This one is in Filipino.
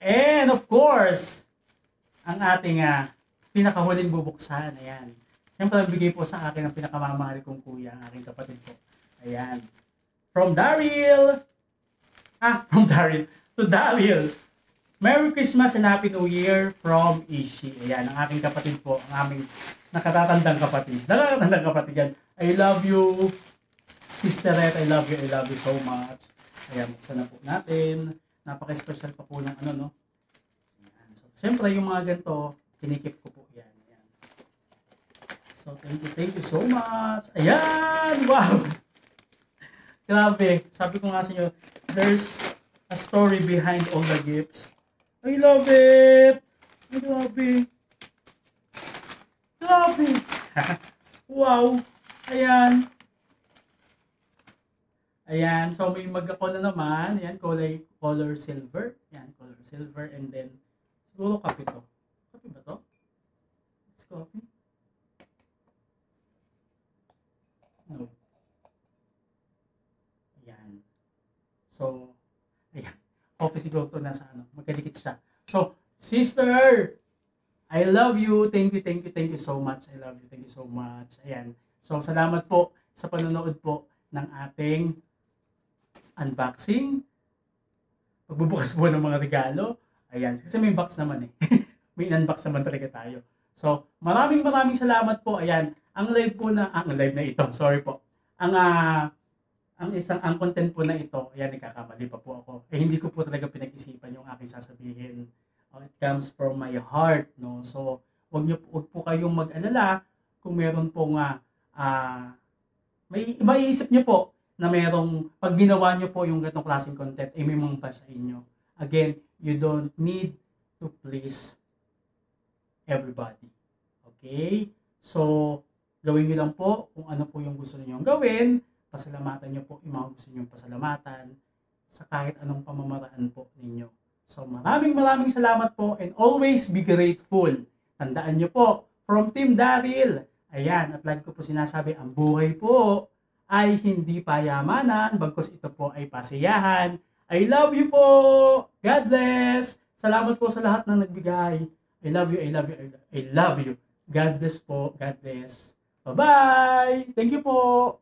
And of course, ang ating pinakahuling bubuksan. Ayan. Siyempre, nagbigay po sa akin ang pinakamamahal kong kuya, ang aking kapatid po. Ayan. From Daryl. From Daryl. To Daryl. Merry Christmas and Happy New Year from Ishi. Ayan, ang aking kapatid po. Ang aming nakatatandang kapatid. Nakatatandang kapatid yan. I love you, Sister Red. I love you so much. Ayan, buksan na po natin. Napaka-special pa po ng ano, no? Ayan. So, siyempre, yung mga ganito, kinikip ko po. Ayan. So, thank you so much. Ayan! Wow! Grabe. Sabi ko nga sa inyo, there's a story behind all the gifts. I love it! I love it! Grabe! Wow! Ayan. Ayan. So, may mag-ako na naman. Ayan, color silver. Ayan, color silver. And then, siguro kape to. Kape ba to? It's coffee. No. Ayan. So, ayan. Coffee siguro to nasa ano. Magkadikit siya. So, sister! I love you. Thank you so much. I love you. Thank you so much. Ayan. So, salamat po sa panonood po ng ating unboxing. Pagbubukas po ng mga regalo. Ayan. Kasi may box naman eh. May unbox naman talaga tayo. So, maraming salamat po. Ayan. Ang live po na, ang live na ito. Sorry po. Ang content po na ito, ayan, nagkakamali pa po ako. Hindi ko po talaga pinag-isipan yung aking sasabihin. It comes from my heart, no? So, wag po kayong mag-alala kung meron pong maiisip niyo po na merong pag ginawa niyo po yung ganitong klaseng content, may mga sa inyo. Again, you don't need to please everybody. Okay? So, gawin niyo lang po kung ano po yung gusto niyo gawin. Pasalamatan niyo po yung mga gusto niyong pasalamatan sa kahit anong pamamaraan po ninyo. So maraming salamat po and always be grateful. Tandaan niyo po, from Team Daryl. Ayan, at lagi ko po sinasabi, ang buhay po ay hindi payamanan, bagkus ito po ay pasiyahan. I love you po! God bless! Salamat po sa lahat na nagbigay. I love you. I love you. God bless po. God bless. Bye-bye! Thank you po!